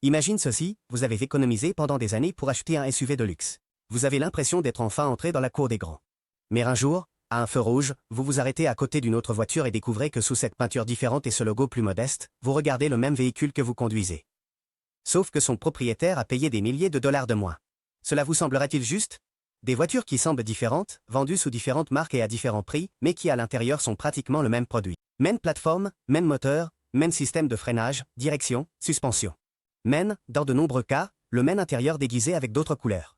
Imagine ceci, vous avez économisé pendant des années pour acheter un SUV de luxe. Vous avez l'impression d'être enfin entré dans la cour des grands. Mais un jour, à un feu rouge, vous vous arrêtez à côté d'une autre voiture et découvrez que sous cette peinture différente et ce logo plus modeste, vous regardez le même véhicule que vous conduisez. Sauf que son propriétaire a payé des milliers de dollars de moins. Cela vous semblerait-il juste? Des voitures qui semblent différentes, vendues sous différentes marques et à différents prix, mais qui à l'intérieur sont pratiquement le même produit. Même plateforme, même moteur, même système de freinage, direction, suspension. Même, dans de nombreux cas, le même intérieur déguisé avec d'autres couleurs.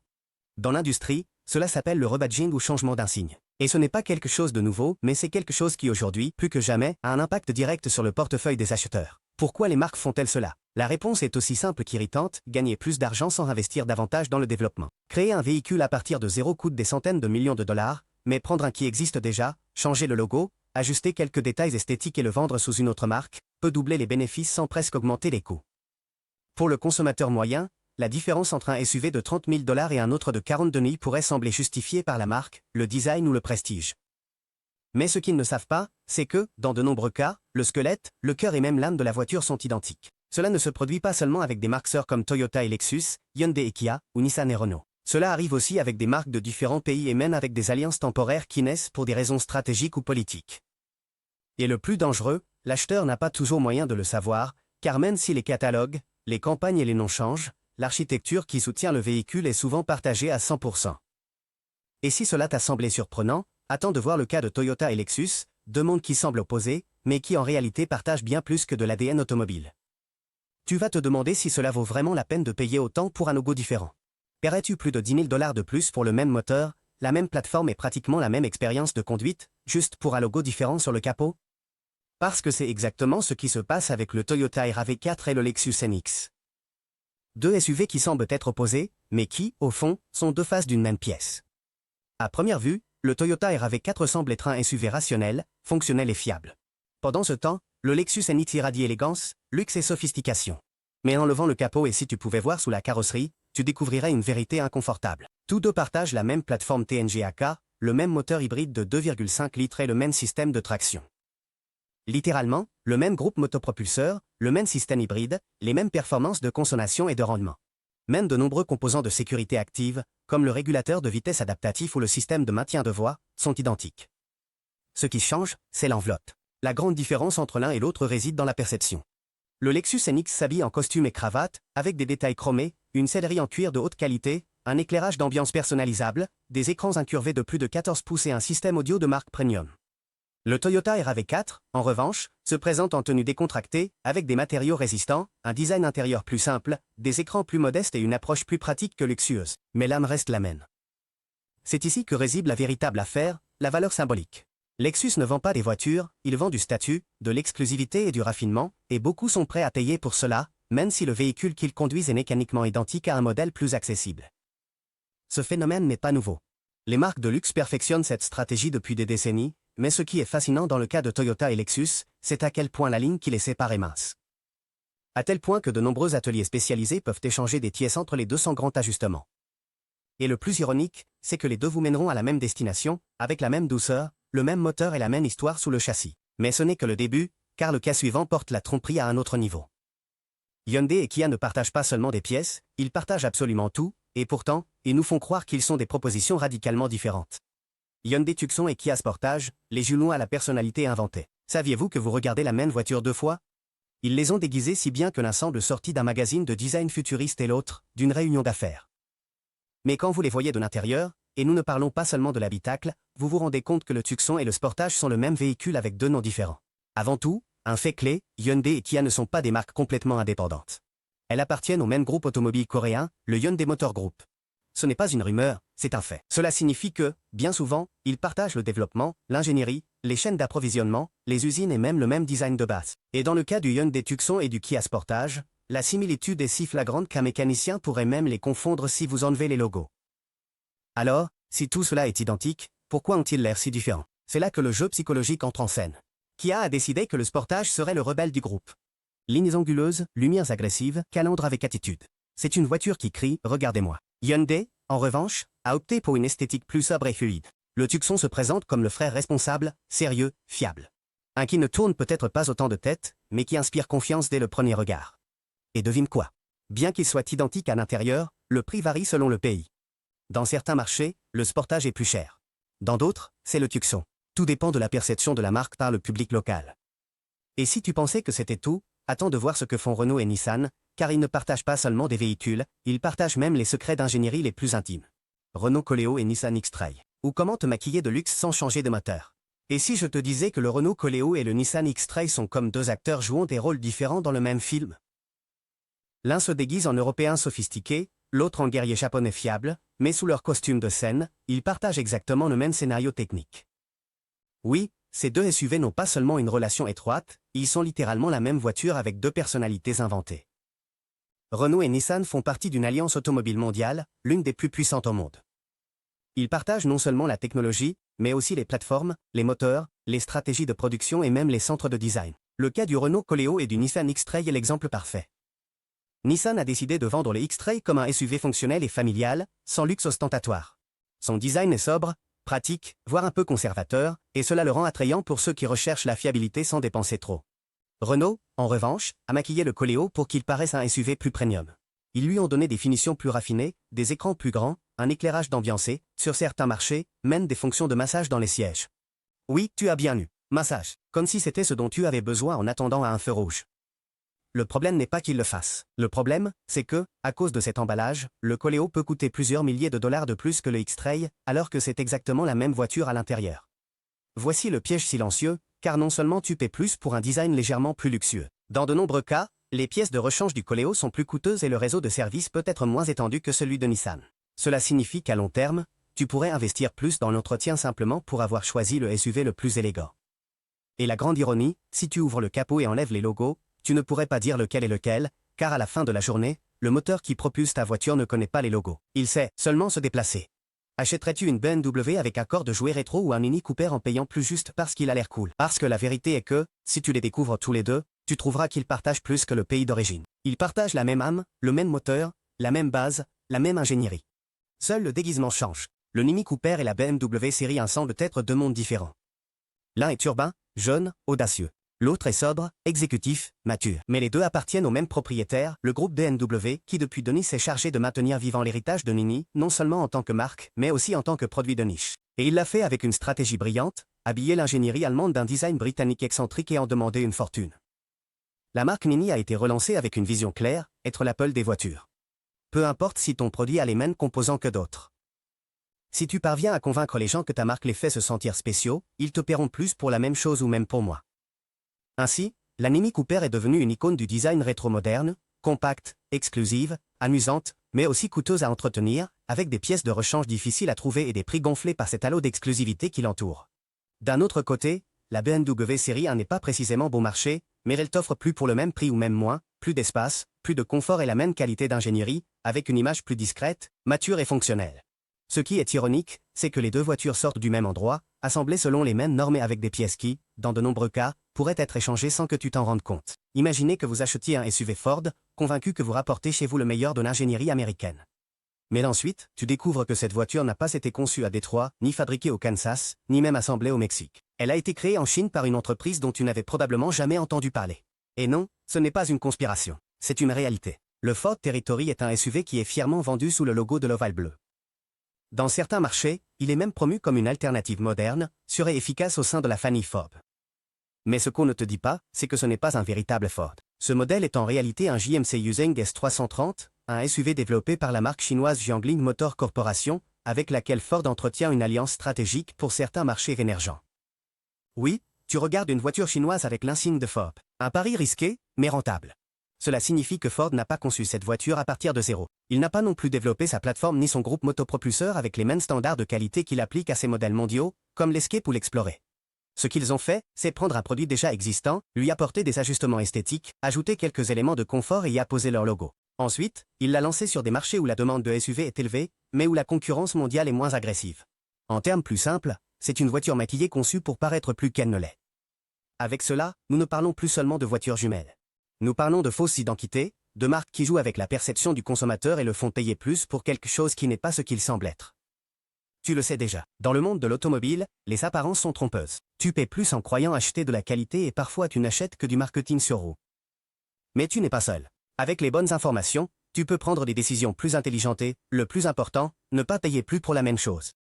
Dans l'industrie, cela s'appelle le rebadging ou changement d'insigne. Et ce n'est pas quelque chose de nouveau, mais c'est quelque chose qui aujourd'hui, plus que jamais, a un impact direct sur le portefeuille des acheteurs. Pourquoi les marques font-elles cela? La réponse est aussi simple qu'irritante, gagner plus d'argent sans investir davantage dans le développement. Créer un véhicule à partir de zéro coûte des centaines de millions de dollars, mais prendre un qui existe déjà, changer le logo, ajuster quelques détails esthétiques et le vendre sous une autre marque, peut doubler les bénéfices sans presque augmenter les coûts. Pour le consommateur moyen, la différence entre un SUV de 30 000 $ et un autre de 42 000 pourrait sembler justifiée par la marque, le design ou le prestige. Mais ce qu'ils ne savent pas, c'est que, dans de nombreux cas, le squelette, le cœur et même l'âme de la voiture sont identiques. Cela ne se produit pas seulement avec des marques sœurs comme Toyota et Lexus, Hyundai et Kia, ou Nissan et Renault. Cela arrive aussi avec des marques de différents pays et même avec des alliances temporaires qui naissent pour des raisons stratégiques ou politiques. Et le plus dangereux, l'acheteur n'a pas toujours moyen de le savoir, car même si les catalogues, les campagnes et les noms changent, l'architecture qui soutient le véhicule est souvent partagée à 100%. Et si cela t'a semblé surprenant, attends de voir le cas de Toyota et Lexus, deux mondes qui semblent opposés, mais qui en réalité partagent bien plus que de l'ADN automobile. Tu vas te demander si cela vaut vraiment la peine de payer autant pour un logo différent. Paierais-tu plus de 10 000 $ de plus pour le même moteur, la même plateforme et pratiquement la même expérience de conduite, juste pour un logo différent sur le capot? Parce que c'est exactement ce qui se passe avec le Toyota RAV4 et le Lexus NX. Deux SUV qui semblent être opposés, mais qui, au fond, sont deux faces d'une même pièce. À première vue, le Toyota RAV4 semble être un SUV rationnel, fonctionnel et fiable. Pendant ce temps, le Lexus NX irradie élégance, luxe et sophistication. Mais en levant le capot et si tu pouvais voir sous la carrosserie, tu découvrirais une vérité inconfortable. Tous deux partagent la même plateforme TNGA-K, le même moteur hybride de 2,5 litres et le même système de traction. Littéralement, le même groupe motopropulseur, le même système hybride, les mêmes performances de consommation et de rendement. Même de nombreux composants de sécurité active, comme le régulateur de vitesse adaptatif ou le système de maintien de voie, sont identiques. Ce qui change, c'est l'enveloppe. La grande différence entre l'un et l'autre réside dans la perception. Le Lexus NX s'habille en costume et cravate, avec des détails chromés, une sellerie en cuir de haute qualité, un éclairage d'ambiance personnalisable, des écrans incurvés de plus de 14 pouces et un système audio de marque premium. Le Toyota RAV4, en revanche, se présente en tenue décontractée, avec des matériaux résistants, un design intérieur plus simple, des écrans plus modestes et une approche plus pratique que luxueuse. Mais l'âme reste la même. C'est ici que réside la véritable affaire, la valeur symbolique. Lexus ne vend pas des voitures, il vend du statut, de l'exclusivité et du raffinement, et beaucoup sont prêts à payer pour cela, même si le véhicule qu'ils conduisent est mécaniquement identique à un modèle plus accessible. Ce phénomène n'est pas nouveau. Les marques de luxe perfectionnent cette stratégie depuis des décennies, mais ce qui est fascinant dans le cas de Toyota et Lexus, c'est à quel point la ligne qui les sépare est mince. À tel point que de nombreux ateliers spécialisés peuvent échanger des pièces entre les deux sans grand ajustement. Et le plus ironique, c'est que les deux vous mèneront à la même destination, avec la même douceur, le même moteur et la même histoire sous le châssis. Mais ce n'est que le début, car le cas suivant porte la tromperie à un autre niveau. Hyundai et Kia ne partagent pas seulement des pièces, ils partagent absolument tout, et pourtant, ils nous font croire qu'ils sont des propositions radicalement différentes. Hyundai Tucson et Kia Sportage, les jumeaux à la personnalité inventée. Saviez-vous que vous regardez la même voiture deux fois? Ils les ont déguisés si bien que l'un semble sorti d'un magazine de design futuriste et l'autre, d'une réunion d'affaires. Mais quand vous les voyez de l'intérieur, et nous ne parlons pas seulement de l'habitacle, vous vous rendez compte que le Tucson et le Sportage sont le même véhicule avec deux noms différents. Avant tout, un fait clé, Hyundai et Kia ne sont pas des marques complètement indépendantes. Elles appartiennent au même groupe automobile coréen, le Hyundai Motor Group. Ce n'est pas une rumeur, c'est un fait. Cela signifie que, bien souvent, ils partagent le développement, l'ingénierie, les chaînes d'approvisionnement, les usines et même le même design de base. Et dans le cas du Hyundai Tucson et du Kia Sportage, la similitude est si flagrante qu'un mécanicien pourrait même les confondre si vous enlevez les logos. Alors, si tout cela est identique, pourquoi ont-ils l'air si différents? C'est là que le jeu psychologique entre en scène. Kia a décidé que le Sportage serait le rebelle du groupe. Lignes anguleuses, lumières agressives, calandre avec attitude. C'est une voiture qui crie « Regardez-moi ». Hyundai, en revanche, a opté pour une esthétique plus sobre et fluide. Le Tucson se présente comme le frère responsable, sérieux, fiable. Un qui ne tourne peut-être pas autant de tête, mais qui inspire confiance dès le premier regard. Et devine quoi? Bien qu'il soit identique à l'intérieur, le prix varie selon le pays. Dans certains marchés, le Sportage est plus cher. Dans d'autres, c'est le Tucson. Tout dépend de la perception de la marque par le public local. Et si tu pensais que c'était tout, attends de voir ce que font Renault et Nissan, car ils ne partagent pas seulement des véhicules, ils partagent même les secrets d'ingénierie les plus intimes. Renault Koléo et Nissan X-Trail. Ou comment te maquiller de luxe sans changer de moteur. Et si je te disais que le Renault Koléo et le Nissan X-Trail sont comme deux acteurs jouant des rôles différents dans le même film? L'un se déguise en européen sophistiqué, l'autre en guerrier japonais fiable, mais sous leur costume de scène, ils partagent exactement le même scénario technique. Oui, ces deux SUV n'ont pas seulement une relation étroite, ils sont littéralement la même voiture avec deux personnalités inventées. Renault et Nissan font partie d'une alliance automobile mondiale, l'une des plus puissantes au monde. Ils partagent non seulement la technologie, mais aussi les plateformes, les moteurs, les stratégies de production et même les centres de design. Le cas du Renault Koléo et du Nissan X-Trail est l'exemple parfait. Nissan a décidé de vendre le X-Trail comme un SUV fonctionnel et familial, sans luxe ostentatoire. Son design est sobre, pratique, voire un peu conservateur, et cela le rend attrayant pour ceux qui recherchent la fiabilité sans dépenser trop. Renault, en revanche, a maquillé le Koléo pour qu'il paraisse un SUV plus premium. Ils lui ont donné des finitions plus raffinées, des écrans plus grands, un éclairage d'ambiancé, sur certains marchés, même des fonctions de massage dans les sièges. Oui, tu as bien lu, massage, comme si c'était ce dont tu avais besoin en attendant à un feu rouge. Le problème n'est pas qu'il le fasse. Le problème, c'est que, à cause de cet emballage, le Koléo peut coûter plusieurs milliers de dollars de plus que le X-Trail, alors que c'est exactement la même voiture à l'intérieur. Voici le piège silencieux, car non seulement tu paies plus pour un design légèrement plus luxueux. Dans de nombreux cas, les pièces de rechange du Koléo sont plus coûteuses et le réseau de service peut être moins étendu que celui de Nissan. Cela signifie qu'à long terme, tu pourrais investir plus dans l'entretien simplement pour avoir choisi le SUV le plus élégant. Et la grande ironie, si tu ouvres le capot et enlèves les logos, tu ne pourrais pas dire lequel est lequel, car à la fin de la journée, le moteur qui propulse ta voiture ne connaît pas les logos. Il sait seulement se déplacer. Achèterais-tu une BMW avec un corps de jouet rétro ou un Mini Cooper en payant plus juste parce qu'il a l'air cool? Parce que la vérité est que, si tu les découvres tous les deux, tu trouveras qu'ils partagent plus que le pays d'origine. Ils partagent la même âme, le même moteur, la même base, la même ingénierie. Seul le déguisement change. Le Mini Cooper et la BMW série 1 semblent être deux mondes différents. L'un est urbain, jeune, audacieux. L'autre est sobre, exécutif, mature. Mais les deux appartiennent au même propriétaire, le groupe BMW, qui depuis Denis s'est chargé de maintenir vivant l'héritage de Mini, non seulement en tant que marque, mais aussi en tant que produit de niche. Et il l'a fait avec une stratégie brillante, habiller l'ingénierie allemande d'un design britannique excentrique et en demander une fortune. La marque Mini a été relancée avec une vision claire, être l'Apple des voitures. Peu importe si ton produit a les mêmes composants que d'autres. Si tu parviens à convaincre les gens que ta marque les fait se sentir spéciaux, ils te paieront plus pour la même chose ou même pour moi. Ainsi, la Mini Cooper est devenue une icône du design rétro-moderne, compacte, exclusive, amusante, mais aussi coûteuse à entretenir, avec des pièces de rechange difficiles à trouver et des prix gonflés par cet halo d'exclusivité qui l'entoure. D'un autre côté, la BMW série 1 n'est pas précisément bon marché, mais elle t'offre plus pour le même prix ou même moins, plus d'espace, plus de confort et la même qualité d'ingénierie, avec une image plus discrète, mature et fonctionnelle. Ce qui est ironique, c'est que les deux voitures sortent du même endroit, assemblées selon les mêmes normes et avec des pièces qui, dans de nombreux cas, pourraient être échangées sans que tu t'en rendes compte. Imaginez que vous achetiez un SUV Ford, convaincu que vous rapportez chez vous le meilleur de l'ingénierie américaine. Mais ensuite, tu découvres que cette voiture n'a pas été conçue à Détroit, ni fabriquée au Kansas, ni même assemblée au Mexique. Elle a été créée en Chine par une entreprise dont tu n'avais probablement jamais entendu parler. Et non, ce n'est pas une conspiration. C'est une réalité. Le Ford Territory est un SUV qui est fièrement vendu sous le logo de l'ovale bleu. Dans certains marchés, il est même promu comme une alternative moderne, sûre et efficace au sein de la famille Ford. Mais ce qu'on ne te dit pas, c'est que ce n'est pas un véritable Ford. Ce modèle est en réalité un JMC Yuzheng S330, un SUV développé par la marque chinoise Jiangling Motor Corporation, avec laquelle Ford entretient une alliance stratégique pour certains marchés émergents. Oui, tu regardes une voiture chinoise avec l'insigne de Ford. Un pari risqué, mais rentable. Cela signifie que Ford n'a pas conçu cette voiture à partir de zéro. Il n'a pas non plus développé sa plateforme ni son groupe motopropulseur avec les mêmes standards de qualité qu'il applique à ses modèles mondiaux, comme l'Escape ou l'Explorer. Ce qu'ils ont fait, c'est prendre un produit déjà existant, lui apporter des ajustements esthétiques, ajouter quelques éléments de confort et y apposer leur logo. Ensuite, il l'a lancé sur des marchés où la demande de SUV est élevée, mais où la concurrence mondiale est moins agressive. En termes plus simples, c'est une voiture maquillée conçue pour paraître plus qu'elle ne l'est. Avec cela, nous ne parlons plus seulement de voitures jumelles. Nous parlons de fausses identités, de marques qui jouent avec la perception du consommateur et le font payer plus pour quelque chose qui n'est pas ce qu'il semble être. Tu le sais déjà, dans le monde de l'automobile, les apparences sont trompeuses. Tu paies plus en croyant acheter de la qualité et parfois tu n'achètes que du marketing sur roue. Mais tu n'es pas seul. Avec les bonnes informations, Tu peux prendre des décisions plus intelligentes et, le plus important, ne pas payer plus pour la même chose.